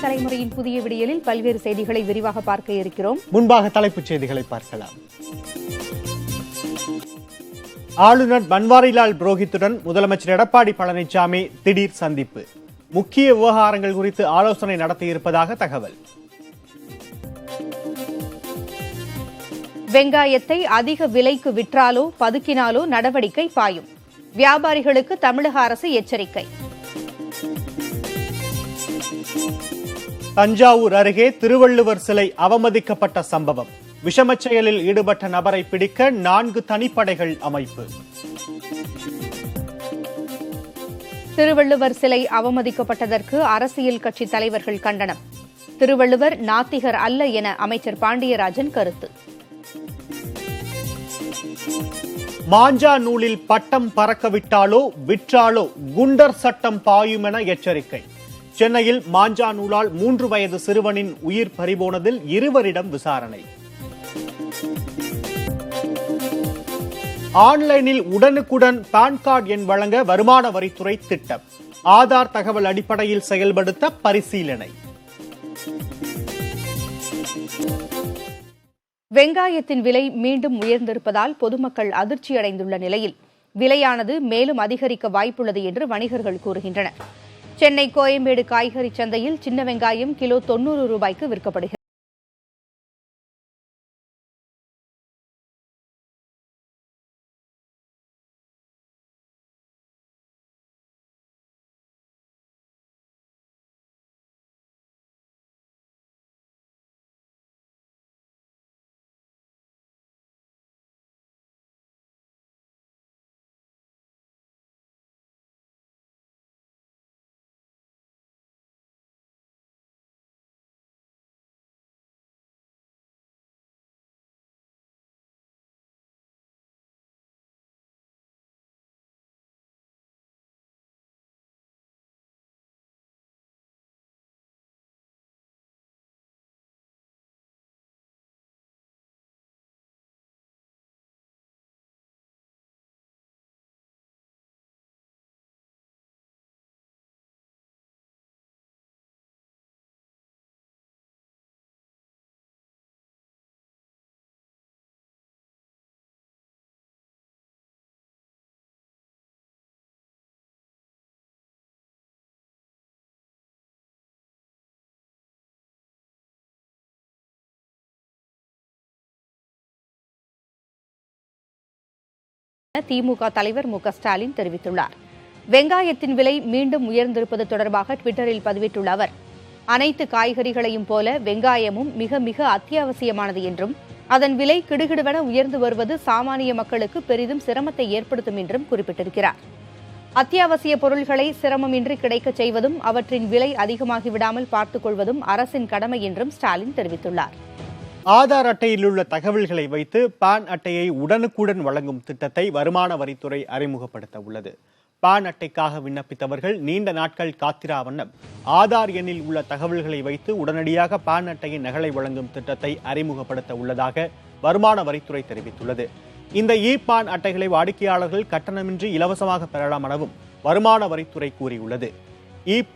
தலைமுறையின் புதிய விடியலில் பல்வேறு செய்திகளை விரிவாக பார்க்க இருக்கிறோம். முன்பாக தலைப்புச் செய்திகளை பார்க்கலாம். ஆளுநர் பன்வாரிலால் புரோஹித்துடன் முதலமைச்சர் எடப்பாடி பழனிசாமி திடீர் சந்திப்பு. முக்கிய விவகாரங்கள் குறித்து ஆலோசனை நடத்தியிருப்பதாக தகவல். வெங்காயத்தை அதிக விலைக்கு விற்றாலோ பதுக்கினாலோ நடவடிக்கை பாயும். வியாபாரிகளுக்கு தமிழக அரசு எச்சரிக்கை. தஞ்சாவூர் அருகே திருவள்ளுவர் சிலை அவமதிக்கப்பட்ட சம்பவம். விஷமச் செயலில் ஈடுபட்ட நபரை பிடிக்க 4 தனிப்படைகள் அமைப்பு. திருவள்ளுவர் சிலை அவமதிக்கப்பட்டதற்கு அரசியல் கட்சி தலைவர்கள் கண்டனம். திருவள்ளுவர் நாத்திகர் அல்ல என அமைச்சர் பாண்டியராஜன் கருத்து. மாஞ்சா நூலில் பட்டம் பறக்கவிட்டாலோ விற்றாலோ குண்டர் சட்டம் பாயும் என எச்சரிக்கை. சென்னையில் மாஞ்சா நூலால் 3 வயது சிறுவனின் உயிர் பறிபோனதில் 2 விசாரணை. ஆன்லைனில் உடனுக்குடன் பான் கார்டு எண் வழங்க வருமான வரித்துறை திட்டம். ஆதார் தகவல் அடிப்படையில் செயல்படுத்த பரிசீலனை. வெங்காயத்தின் விலை மீண்டும் உயர்ந்திருப்பதால் பொதுமக்கள் அதிர்ச்சியடைந்துள்ள நிலையில் விலையானது மேலும் அதிகரிக்க வாய்ப்புள்ளது என்று வணிகர்கள் கூறுகின்றனர். சென்னை கோயம்பேடு காய்கறி சந்தையில் சின்ன வெங்காயம் கிலோ 90 ரூபாய்க்கு விற்கப்படுகிறது. திமுக தலைவர் மு க ஸ்டாலின் தெரிவித்துள்ளார். வெங்காயத்தின் விலை மீண்டும் உயர்ந்திருப்பது தொடர்பாக ட்விட்டரில் பதிவிட்டுள்ள அவர், அனைத்து காய்கறிகளையும் போல வெங்காயமும் மிக மிக அத்தியாவசியமானது என்றும் அதன் விலை கிடுகிடுவென உயர்ந்து வருவது சாமானிய மக்களுக்கு பெரிதும் சிரமத்தை ஏற்படுத்தும் என்றும் குறிப்பிட்டிருக்கிறார். அத்தியாவசிய பொருள்களை சிரமமின்றி கிடைக்கச் செய்வதும் அவற்றின் விலை அதிகமாகிவிடாமல் பார்த்துக் கொள்வதும் அரசின் கடமை என்றும் ஸ்டாலின் தெரிவித்துள்ளார். ஆதார் அட்டையில் உள்ள தகவல்களை வைத்து பான் அட்டையை உடனுக்குடன் வழங்கும் திட்டத்தை வருமான வரித்துறை அறிமுகப்படுத்த உள்ளது. பான் அட்டைக்காக விண்ணப்பித்தவர்கள் நீண்ட நாட்கள் காத்திரா வண்ணம் ஆதார் எண்ணில் உள்ள தகவல்களை வைத்து உடனடியாக பான் அட்டையின் நகலை வழங்கும் திட்டத்தை அறிமுகப்படுத்த உள்ளதாக வருமான வரித்துறை தெரிவித்துள்ளது. இந்த பான் அட்டைகளை வாடிக்கையாளர்கள் கட்டணமின்றி இலவசமாக பெறலாம் எனவும் வருமான வரித்துறை கூறியுள்ளது.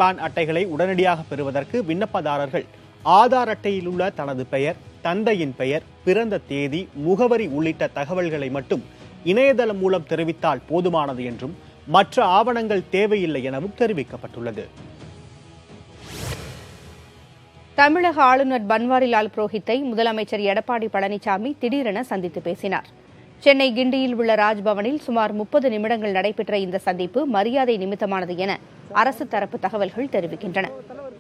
பான் அட்டைகளை உடனடியாக பெறுவதற்கு விண்ணப்பதாரர்கள் ஆதார் அட்டையில் உள்ள தனது பெயர், தந்தையின் பெயர், பிறந்த தேதி, முகவரி உள்ளிட்ட தகவல்களை மட்டும் இணையதளம் மூலம் தெரிவித்தால் போதுமானது என்றும் மற்ற ஆவணங்கள் தேவையில்லை எனவும் தெரிவிக்கப்பட்டுள்ளது. தமிழக ஆளுநர் பன்வாரிலால் புரோஹித்தை முதலமைச்சர் எடப்பாடி பழனிசாமி திடீரென சந்தித்து பேசினார். சென்னை கிண்டியில் உள்ள ராஜ்பவனில் சுமார் 30 நிமிடங்கள் நடைபெற்ற இந்த சந்திப்பு மரியாதை நிமித்தமானது என அரசு தரப்பு தகவல்கள் தெரிவிக்கின்றன.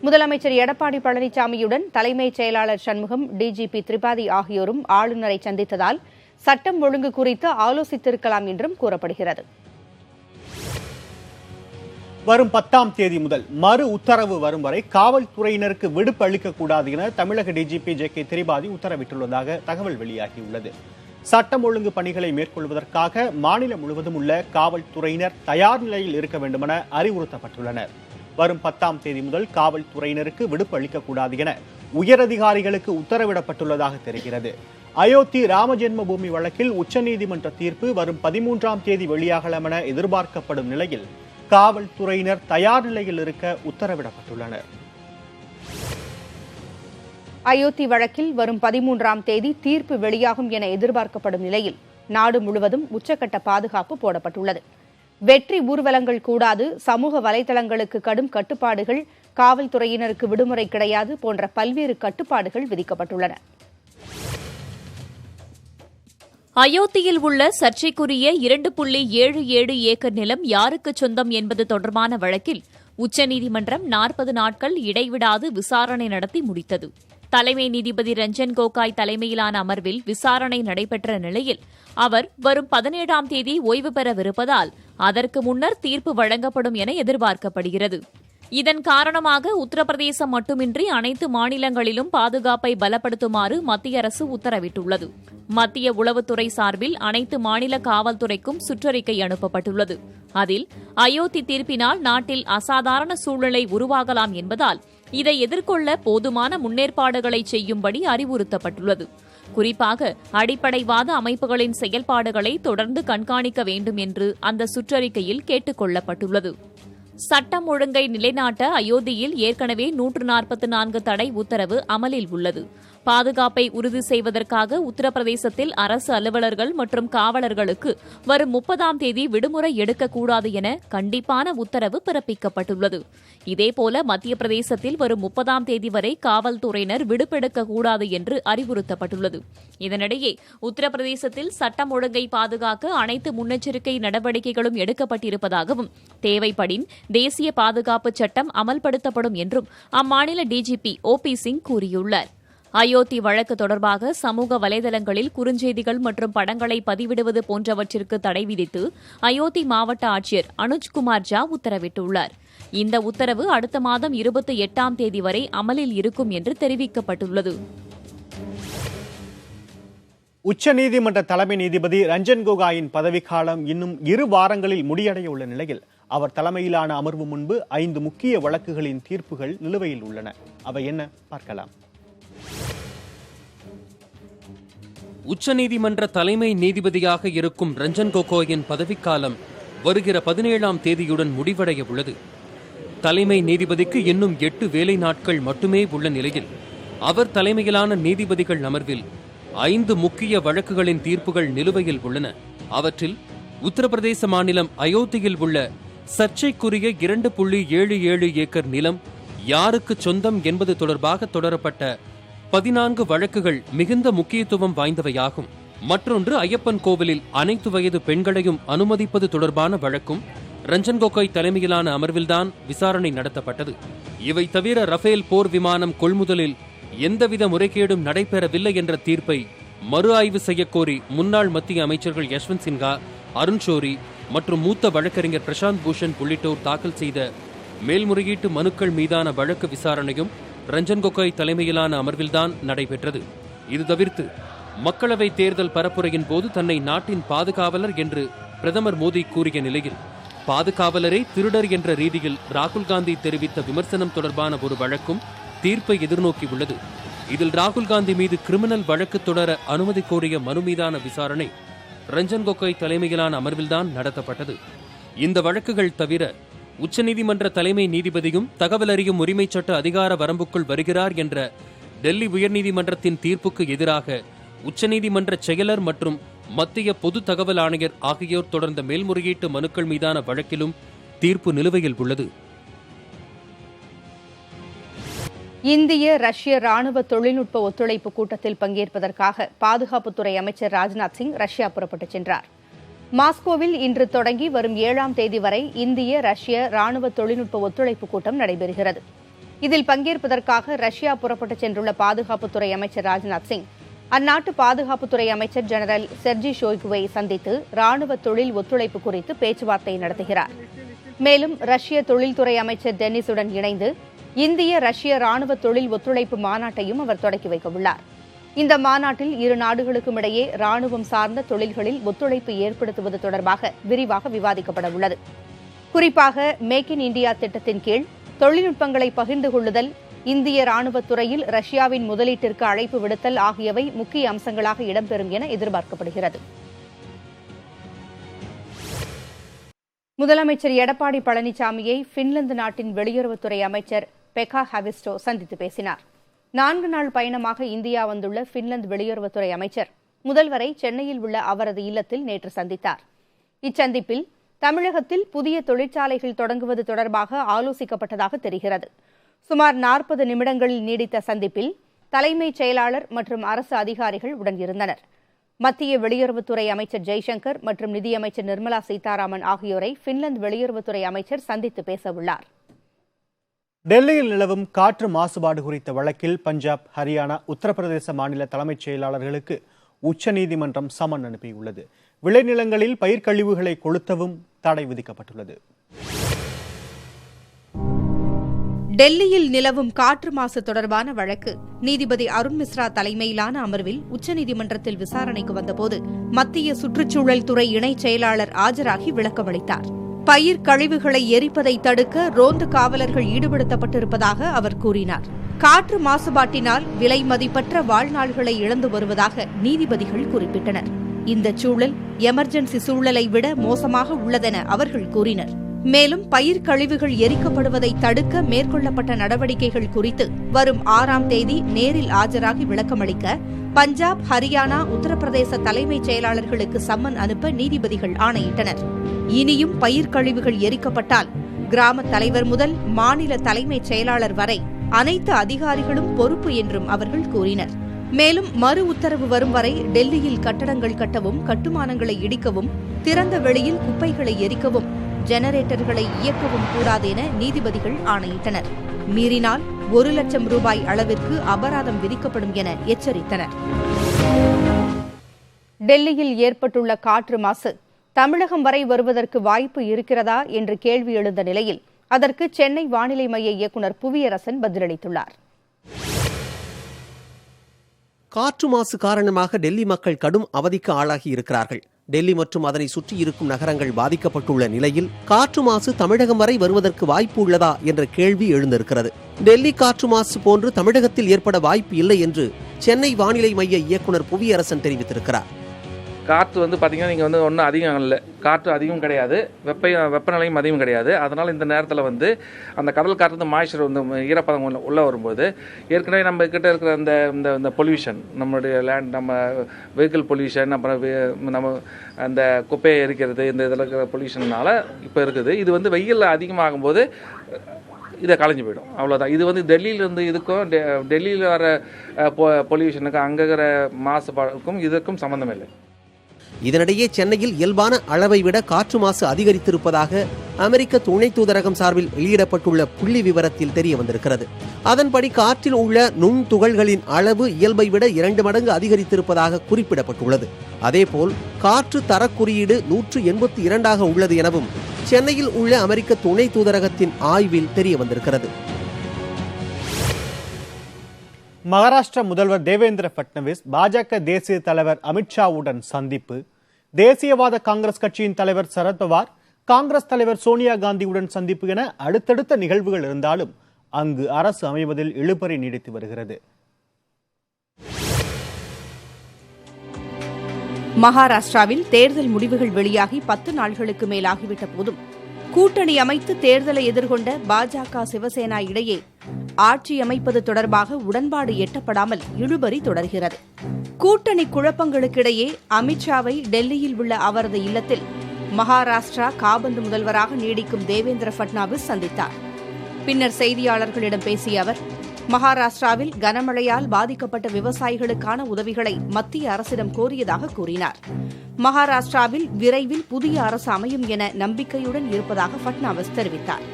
முதலமைச்சர் எடப்பாடி பழனிசாமியுடன் தலைமைச் செயலாளர் சண்முகம், டிஜிபி திரிபாதி ஆகியோரும் ஆளுநரை சந்தித்ததால் சட்டம் ஒழுங்கு குறித்து ஆலோசித்திருக்கலாம் என்றும் கூறப்படுகிறது. வரும் 10ஆம் தேதி முதல் மறு உத்தரவு வரும் வரை காவல்துறையினருக்கு விடுப்பு அளிக்கக்கூடாது என தமிழக டிஜிபி ஜே.கே. திரிபாதி உத்தரவிட்டுள்ளதாக தகவல் வெளியாகியுள்ளது. சட்டம் ஒழுங்கு பணிகளை மேற்கொள்வதற்காக மாநிலம் முழுவதும் உள்ள காவல்துறையினர் தயார் நிலையில் இருக்க வேண்டும் என அறிவுறுத்தப்பட்டுள்ளனர். வரும் 10ஆம் தேதி முதல் காவல்துறையினருக்கு விடுப்பு அளிக்கக்கூடாது என உயரதிகாரிகளுக்கு உத்தரவிடப்பட்டுள்ளதாக தெரிகிறது. அயோத்தி ராமஜென்ம பூமி வழக்கில் உச்சநீதிமன்ற தீர்ப்பு வரும் 13ஆம் தேதி வெளியாகலாம் என எதிர்பார்க்கப்படும் நிலையில் காவல்துறையினர் தயார் நிலையில் இருக்க உத்தரவிடப்பட்டுள்ளனர். அயோத்தி வழக்கில் வரும் 13ஆம் தேதி தீர்ப்பு வெளியாகும் என எதிர்பார்க்கப்படும் நிலையில் நாடு முழுவதும் உச்சக்கட்ட பாதுகாப்பு போடப்பட்டுள்ளது. வெற்றி ஊர்வலங்கள் கூடாது, சமூக வலைதளங்களுக்கு கடும் கட்டுப்பாடுகள், காவல்துறையினருக்கு விடுமுறை கிடையாது போன்ற பல்வேறு கட்டுப்பாடுகள் விதிக்கப்பட்டுள்ளன. அயோத்தியில் உள்ள சர்ச்சைக்குரிய 2.77 ஏக்கர் நிலம் யாருக்கு சொந்தம் என்பது தொடர்பான வழக்கில் உச்சநீதிமன்றம் 40 நாட்கள் இடைவிடாது விசாரணை நடத்தி முடித்தது. தலைமை நீதிபதி ரஞ்சன் கோகாய் தலைமையிலான அமர்வில் விசாரணை நடைபெற்ற நிலையில் அவர் வரும் 17ஆம் தேதி ஓய்வு பெறவிருப்பதால் அதற்கு முன்னர் தீர்ப்பு வழங்கப்படும் என எதிர்பார்க்கப்படுகிறது. இதன் காரணமாக உத்தரப்பிரதேசம் மட்டுமின்றி அனைத்து மாநிலங்களிலும் பாதுகாப்பை பலப்படுத்துமாறு மத்திய அரசு உத்தரவிட்டுள்ளது. மத்திய உளவுத்துறை சார்பில் அனைத்து மாநில காவல்துறைக்கும் சுற்றறிக்கை அனுப்பப்பட்டுள்ளது. அதில் அயோத்தி தீர்ப்பினால் நாட்டில் அசாதாரண சூழ்நிலை உருவாகலாம் என்பதால் இதை எதிர்கொள்ள போதுமான முன்னேற்பாடுகளை செய்யும்படி அறிவுறுத்தப்பட்டுள்ளது. குறிப்பாக அடிப்படைவாத அமைப்புகளின் செயல்பாடுகளை தொடர்ந்து கண்காணிக்க வேண்டும் என்று அந்த சுற்றறிக்கையில் கேட்டுக் கொள்ளப்பட்டுள்ளது. சட்டம் ஒழுங்கை நிலைநாட்ட அயோத்தியில் ஏற்கனவே 144 தடை உத்தரவு அமலில் உள்ளது. பாதுகாப்பை உறுதி செய்வதற்காக உத்தரப்பிரதேசத்தில் அரசு அலுவலர்கள் மற்றும் காவலர்களுக்கு வரும் 30ஆம் தேதி விடுமுறை எடுக்கக்கூடாது என கண்டிப்பான உத்தரவு பிறப்பிக்கப்பட்டுள்ளது. இதேபோல மத்திய பிரதேசத்தில் வரும் 30ஆம் தேதி வரை காவல்துறையினர் விடுப்பெடுக்கக்கூடாது என்று அறிவுறுத்தப்பட்டுள்ளது. இதனிடையே உத்தரப்பிரதேசத்தில் சட்டம் ஒழுங்கை பாதுகாக்க அனைத்து முன்னெச்சரிக்கை நடவடிக்கைகளும் எடுக்கப்பட்டிருப்பதாகவும் தேவைப்படின் தேசிய பாதுகாப்பு சட்டம் அமல்படுத்தப்படும் என்றும் அம்மாநில டிஜிபி OP சிங் கூறியுள்ளார். அயோத்தி வழக்கு தொடர்பாக சமூக வலைதளங்களில் குறுஞ்செய்திகள் மற்றும் படங்களை பதிவிடுவது போன்றவற்றிற்கு தடை விதித்து அயோத்தி மாவட்ட ஆட்சியர் அனுஜ்குமார் ஜா உத்தரவிட்டுள்ளார். இந்த உத்தரவு அடுத்த மாதம் 28ஆம் தேதி வரை அமலில் இருக்கும் என்று தெரிவிக்கப்பட்டுள்ளது. உச்சநீதிமன்ற தலைமை நீதிபதி ரஞ்சன் கோகாயின் பதவிக்காலம் இன்னும் 2 வாரங்களில் முடிவடைய உள்ள நிலையில் அவர் தலைமையிலான அமர்வு முன்பு 5 முக்கிய வழக்குகளின் தீர்ப்புகள் நிலுவையில் உள்ளன. அவை என்ன பார்க்கலாம். உச்சநீதிமன்ற தலைமை நீதிபதியாக இருக்கும் ரஞ்சன் கோகோயின் பதவிக்காலம் வருகிற 17ஆம் தேதியுடன் முடிவடைய உள்ளது. தலைமை நீதிபதிக்கு இன்னும் 8 வேலை நாட்கள் மட்டுமே உள்ள நிலையில் அவர் தலைமையிலான நீதிபதிகள் அமர்வில் 5 முக்கிய வழக்குகளின் தீர்ப்புகள் நிலுவையில் உள்ளன. அவற்றில் உத்தரப்பிரதேச மாநிலம் அயோத்தியில் உள்ள சர்ச்சைக்குரிய 2.77 ஏக்கர் நிலம் யாருக்கு சொந்தம் என்பது தொடர்பாக தொடரப்பட்ட 14 வழக்குகள் மிகுந்த முக்கியத்துவம் வாய்ந்தவையாகும். மற்றொன்று ஐயப்பன் கோவிலில் அனைத்து வயது பெண்களையும் அனுமதிப்பது தொடர்பான வழக்கும் ரஞ்சன் கோகோய் தலைமையிலான அமர்வில்தான் விசாரணை நடத்தப்பட்டது. இவை தவிர ரஃபேல் போர் விமானம் கொள்முதலில் எந்தவித முறைகேடும் நடைபெறவில்லை என்ற தீர்ப்பை மறு ஆய்வு செய்யக்கோரி முன்னாள் மத்திய அமைச்சர்கள் யஷ்வந்த் சின்ஹா, அருண் ஷோரி மற்றும் மூத்த வழக்கறிஞர் பிரசாந்த் பூஷன் உள்ளிட்டோர் தாக்கல் செய்த மேல்முறையீட்டு மனுக்கள் மீதான வழக்கு விசாரணையும் ரஞ்சன் கோகோய் தலைமையிலான அமர்வில்தான் நடைபெற்றது. இது தவிர்த்து மக்களவை தேர்தல் பரப்புரையின் போது தன்னை நாட்டின் பாதுகாவலர் என்று பிரதமர் மோடி கூறிய நிலையில் பாதுகாவலரே திருடர் என்ற ரீதியில் ராகுல் காந்தி தெரிவித்த விமர்சனம் தொடர்பான ஒரு வழக்கும் தீர்ப்பை எதிர்நோக்கியுள்ளது. இதில் ராகுல் காந்தி மீது கிரிமினல் வழக்கு தொடர அனுமதி கோரிய மனு மீதான விசாரணை ரஞ்சன் கோகோய் தலைமையிலான அமர்வில்தான் நடத்தப்பட்டது. இந்த வழக்குகள் தவிர உச்சநீதிமன்ற தலைமை நீதிபதியும் தகவல் அறியும் உரிமை சட்ட அதிகார வரம்புக்குள் வருகிறார் என்ற டெல்லி உயர்நீதிமன்றத்தின் தீர்ப்புக்கு எதிராக உச்சநீதிமன்ற செயலர் மற்றும் மத்திய பொது தகவல் ஆணையர் ஆகியோர் தொடர்ந்த மேல்முறையீட்டு மனுக்கள் மீதான வழக்கிலும் தீர்ப்பு நிலுவையில் உள்ளது. இந்திய ரஷ்ய ராணுவ தொழில்நுட்ப ஒத்துழைப்பு கூட்டத்தில் பங்கேற்பதற்காக பாதுகாப்புத்துறை அமைச்சர் ராஜ்நாத் சிங் ரஷ்யா புறப்பட்டுச் சென்றார். மாஸ்கோவில் இன்று தொடங்கி வரும் 7ஆம் தேதி வரை இந்திய ரஷ்ய ராணுவ தொழில்நுட்ப ஒத்துழைப்பு கூட்டம் நடைபெறுகிறது. இதில் பங்கேற்பதற்காக ரஷ்யா புறப்பட்டுச் சென்றுள்ள பாதுகாப்புத்துறை அமைச்சர் ராஜ்நாத் சிங் அந்நாட்டு பாதுகாப்புத்துறை அமைச்சர் ஜெனரல் செர்ஜி ஷோய்குவை சந்தித்து ராணுவ தொழில் ஒத்துழைப்பு குறித்து பேச்சுவார்த்தை நடத்துகிறார். மேலும் ரஷ்ய தொழில்துறை அமைச்சர் டென்னிஸுடன் இணைந்து இந்திய ரஷ்ய ராணுவ தொழில் ஒத்துழைப்பு மாநாட்டையும் அவர் தொடக்கி வைக்க உள்ளார். இந்த மாநாட்டில் இரு நாடுகளுக்கும் இடையே ராணுவம் சார்ந்த தொழில்களில் ஒத்துழைப்பு ஏற்படுத்துவது தொடர்பாக விரிவாக விவாதிக்கப்பட உள்ளது. குறிப்பாக மேக் இன் இந்தியா திட்டத்தின் கீழ் தொழில்நுட்பங்களை பகிர்ந்து கொள்ளுதல், இந்திய ராணுவத் துறையில் ரஷ்யாவின் முதலீட்டிற்கு அழைப்பு விடுத்தல் ஆகியவை முக்கிய அம்சங்களாக இடம்பெறும் என எதிர்பார்க்கப்படுகிறது. முதலமைச்சர் எடப்பாடி பழனிசாமியை பின்லாந்து நாட்டின் வெளியுறவுத்துறை அமைச்சர் பெக்கா ஹாவிஸ்டோ சந்தித்து பேசினார். 4 நாள் பயணமாக இந்தியா வந்துள்ள பின்லாந்து வெளியுறவுத்துறை அமைச்சர் முதல்வரை சென்னையில் உள்ள அவரது இல்லத்தில் நேற்று சந்தித்தார். இச்சந்திப்பில் தமிழகத்தில் புதிய தொழிற்சாலைகள் தொடங்குவது தொடர்பாக ஆலோசிக்கப்பட்டதாக தெரிகிறது. சுமார் 40 நிமிடங்களில் நீடித்த சந்திப்பில் தலைமைச் செயலாளர் மற்றும் அரசு அதிகாரிகள் உடன் இருந்தனர். மத்திய வெளியுறவுத்துறை அமைச்சர் ஜெய்சங்கர் மற்றும் நிதியமைச்சர் நிர்மலா சீதாராமன் ஆகியோரை பின்லாந்து வெளியுறவுத்துறை அமைச்சர் சந்தித்து பேசவுள்ளார். டெல்லியில் நிலவும் காற்று மாசுபாடு குறித்த வழக்கில் பஞ்சாப், ஹரியானா, உத்தரப்பிரதேச மாநில தலைமைச் செயலாளர்களுக்கு உச்சநீதிமன்றம் சமன் அனுப்பியுள்ளது. விளைநிலங்களில் பயிர்க்கழிவுகளை கொளுத்தவும் தடை விதிக்கப்பட்டுள்ளது. டெல்லியில் நிலவும் காற்று மாசு தொடர்பான வழக்கு நீதிபதி அருண் மிஸ்ரா தலைமையிலான அமர்வில் உச்சநீதிமன்றத்தில் விசாரணைக்கு வந்தபோது மத்திய சுற்றுச்சூழல் துறை இணைச் செயலாளர் ஆஜராகி விளக்கமளித்தார். பயிர் கழிவுகளை எரிப்பதை தடுக்க ரோந்து காவலர்கள் ஈடுபடுத்தப்பட்டிருப்பதாக அவர் கூறினார். காற்று மாசுபாட்டினால் விலை மதிப்பற்ற வாழ்நாள்களை இழந்து வருவதாக நீதிபதிகள் குறிப்பிட்டனர். இந்த சூழல் எமர்ஜென்சி சூழலை விட மோசமாக உள்ளதென அவர்கள் கூறினர். மேலும் பயிர் கழிவுகள் எரிக்கப்படுவதை தடுக்க மேற்கொள்ளப்பட்ட நடவடிக்கைகள் குறித்து வரும் 6ஆம் தேதி நேரில் ஆஜராகி விளக்கமளிக்க பஞ்சாப், ஹரியானா, உத்தரப்பிரதேச தலைமைச் செயலாளர்களுக்கு சம்மன் அனுப்ப நீதிபதிகள் ஆணையிட்டனர். இனியும் பயிர் கழிவுகள் எரிக்கப்பட்டால் கிராம தலைவர் முதல் மாநில தலைமைச் செயலாளர் வரை அனைத்து அதிகாரிகளும் பொறுப்பு என்றும் அவர்கள் கூறினர். மேலும் மறு உத்தரவு வரும் வரை டெல்லியில் கட்டடங்கள் கட்டவும், கட்டுமானங்களை இடிக்கவும், திறந்த வெளியில் குப்பைகளை எரிக்கவும், ஜெனரேட்டர்களை இயக்கவும் கூடாது என நீதிபதிகள் ஆணையிட்டனர். மீறினால் 1 லட்சம் ரூபாய் அளவிற்கு அபராதம் விதிக்கப்படும் என எச்சரித்தனர். டெல்லியில் ஏற்பட்டுள்ள காற்று மாசு தமிழகம் வரை வருவதற்கு வாய்ப்பு இருக்கிறதா என்று கேள்வி எழுந்த நிலையில் அதற்கு சென்னை வானிலை மைய இயக்குநர் புவியரசன் பதிலளித்துள்ளார். காற்று மாசு காரணமாக டெல்லி மக்கள் கடும் அவதிக்கு ஆளாகி இருக்கிறார்கள். டெல்லி மற்றும் அதனை சுற்றி இருக்கும் நகரங்கள் பாதிக்கப்பட்டுள்ள நிலையில் காற்று மாசு தமிழகம் வரை வருவதற்கு வாய்ப்பு உள்ளதா என்ற கேள்வி எழுந்திருக்கிறது. டெல்லி காற்று மாசு போன்று தமிழகத்தில் ஏற்பட வாய்ப்பு இல்லை என்று சென்னை வானிலை மைய இயக்குநர் புவியரசன் தெரிவித்திருக்கிறார். காற்று பார்த்தீங்கன்னா நீங்கள் ஒன்றும் அதிகம் இல்லை, காற்று அதிகம் கிடையாது, வெப்பநிலையும் அதிகம் கிடையாது. அதனால் இந்த நேரத்தில் அந்த கடல் காற்று மாய்ச்சர் ஈரப்பதம் உள்ளே வரும்போது ஏற்கனவே நம்ம கிட்ட இருக்கிற இந்த பொல்யூஷன், நம்மளுடைய லேண்ட், நம்ம வெஹிக்கிள் பொல்யூஷன், அப்புறம் நம்ம அந்த குப்பையை எரிக்கிறது, இந்த இதில் இருக்கிற பொல்யூஷனால் இப்போ இருக்குது. இது வெயில் அதிகமாகும் போது இதை கலைஞ்சு போயிடும், அவ்வளோதான். இது டெல்லியிலேருந்து இதுக்கும் டெல்லியில் வர பொல்யூஷனுக்கும் அங்கே இருக்கிற மாசுபாடுக்கும் இதற்கும் சம்மந்தம் இல்லை. இதனிடையே சென்னையில் இயல்பான அளவை விட காற்று மாசு அதிகரித்திருப்பதாக அமெரிக்க துணை தூதரகம் சார்பில் வெளியிடப்பட்டுள்ள புள்ளி விவரத்தில் தெரிய வந்திருக்கிறது. அதன்படி காற்றில் உள்ள நுண்துகள்களின் அளவு இயல்பை விட 2 மடங்கு அதிகரித்திருப்பதாக குறிப்பிடப்பட்டுள்ளது. அதேபோல் காற்று தரக்குறியீடு 182ஆக உள்ளது எனவும் சென்னையில் உள்ள அமெரிக்க துணை தூதரகத்தின் ஆய்வில் தெரிய வந்திருக்கிறது. மகாராஷ்டிர முதல்வர் தேவேந்திர பட்னவிஸ் பாஜக தேசிய தலைவர் அமித்ஷாவுடன் சந்திப்பு, தேசியவாத காங்கிரஸ் கட்சியின் தலைவர் சரத்பவார், காங்கிரஸ் தலைவர் சோனியா காந்தியுடன் சந்திப்பு என அடுத்தடுத்த நிகழ்வுகள் இருந்தாலும் அங்கு அரசு அமைவதில் இழுபறி நீடித்து வருகிறது. மகாராஷ்டிராவில் தேர்தல் முடிவுகள் வெளியாகி 10 நாட்களுக்கு மேலாகிவிட்ட போதும் கூட்டணி அமைத்து தேர்தலை எதிர்கொண்ட பாஜக, சிவசேனா இடையே ஆட்சி அமைப்பது தொடர்பாக உடன்பாடு எட்டப்படாமல் இழுபறி தொடர்கிறது. கூட்டணி குழப்பங்களுக்கிடையே அமித்ஷாவை டெல்லியில் உள்ள அவரது இல்லத்தில் மகாராஷ்டிரா காபந்து முதல்வராக நீடிக்கும் தேவேந்திர பட்னாவிஸ் சந்தித்தார். பின்னர் செய்தியாளர்களிடம் பேசிய அவர், மகாராஷ்டிராவில் கனமழையால் பாதிக்கப்பட்ட விவசாயிகளுக்கான உதவிகளை மத்திய அரசிடம் கோரியதாக கூறினார். மகாராஷ்டிராவில் விரைவில் புதிய அரசு அமையும் என நம்பிக்கையுடன் இருப்பதாக பட்னாவிஸ் தெரிவித்தார்.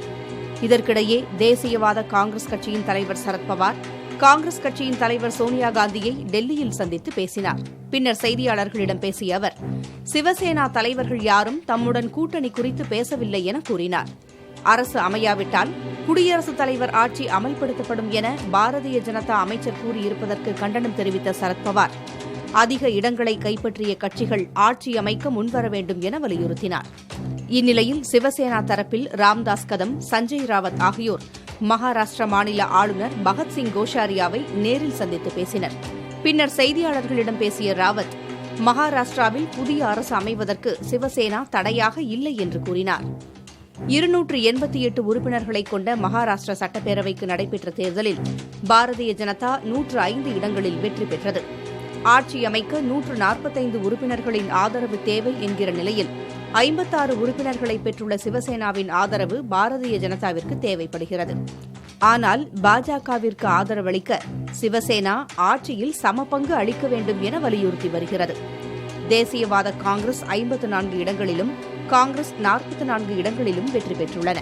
இதற்கிடையே தேசியவாத காங்கிரஸ் கட்சியின் தலைவர் சரத்பவார் காங்கிரஸ் கட்சியின் தலைவர் சோனியா காந்தியை டெல்லியில் சந்தித்து பேசினார். பின்னர் செய்தியாளர்களிடம் பேசிய அவர், சிவசேனா தலைவர்கள் யாரும் தம்முடன் கூட்டணி குறித்து பேசவில்லை என கூறினார். அரசு அமையாவிட்டால் குடியரசுத் தலைவர் ஆட்சி அமல்படுத்தப்படும் என பாரதிய ஜனதா அமைச்சர் கூறியிருப்பதற்கு கண்டனம் தெரிவித்த சரத்பவார், அதிக இடங்களை கைப்பற்றிய கட்சிகள் ஆட்சி அமைக்க முன்வர வேண்டும் என வலியுறுத்தினார். இந்நிலையில் சிவசேனா தரப்பில் ராம்தாஸ் கதம், சஞ்சய் ராவத் ஆகியோர் மகாராஷ்டிர மாநில ஆளுநர் பகத்சிங் கோஷாரியாவை நேரில் சந்தித்து பேசினர். பின்னர் செய்தியாளர்களிடம் பேசிய ராவத், மகாராஷ்டிராவில் புதிய அரசு அமைவதற்கு சிவசேனா தடையாக இல்லை என்று கூறினார். 288 உறுப்பினர்களை கொண்ட மகாராஷ்டிர சட்டப்பேரவைக்கு நடைபெற்ற தேர்தலில் பாரதிய ஜனதா 105 இடங்களில் வெற்றி பெற்றது. ஆட்சி அமைக்க 145 உறுப்பினர்களின் ஆதரவு தேவை என்கிற நிலையில் 56 உறுப்பினர்களை பெற்றுள்ள சிவசேனாவின் ஆதரவு பாரதிய ஜனதாவிற்கு தேவைப்படுகிறது. ஆனால் பாஜகவிற்கு ஆதரவளிக்க சிவசேனா ஆட்சியில் சமபங்கு அளிக்க வேண்டும் என வலியுறுத்தி வருகிறது. தேசியவாத காங்கிரஸ் 54 இடங்களிலும் காங்கிரஸ் 44 இடங்களிலும் வெற்றி பெற்றுள்ளன.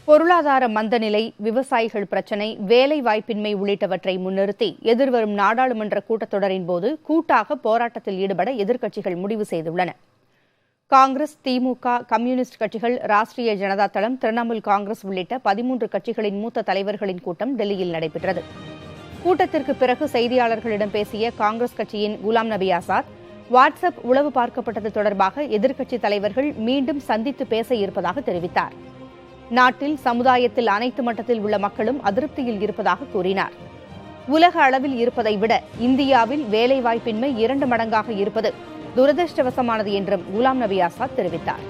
பொருளாதார மந்தநிலை, விவசாயிகள் பிரச்சினை, வேலை வாய்ப்பின்மை உள்ளிட்டவற்றை முன்னிறுத்தி எதிர்வரும் நாடாளுமன்ற கூட்டத்தொடரின் போது கூட்டாக போராட்டத்தில் ஈடுபட எதிர்க்கட்சிகள் முடிவு செய்துள்ளன. காங்கிரஸ், திமுக, கம்யூனிஸ்ட் கட்சிகள், ராஷ்டிரிய ஜனதா தளம், திரிணாமுல் காங்கிரஸ் உள்ளிட்ட 13 கட்சிகளின் மூத்த தலைவர்களின் கூட்டம் டெல்லியில் நடைபெற்றது. கூட்டத்திற்கு பிறகு செய்தியாளர்களிடம் பேசிய காங்கிரஸ் கட்சியின் குலாம் நபி ஆசாத், வாட்ஸ்அப் உளவு பார்க்கப்பட்டது தொடர்பாக எதிர்க்கட்சித் தலைவர்கள் மீண்டும் சந்தித்து பேச இருப்பதாக தெரிவித்தார். நாட்டில் சமுதாயத்தில் அனைத்து மட்டத்தில் உள்ள மக்களும் அதிருப்தியில் இருப்பதாக கூறினார். உலக அளவில் இருப்பதை விட இந்தியாவில் வேலைவாய்ப்பின்மை 2 மடங்காக இருப்பது துரதிருஷ்டவசமானது என்றும் குலாம் நபி ஆசாத் தெரிவித்தார்.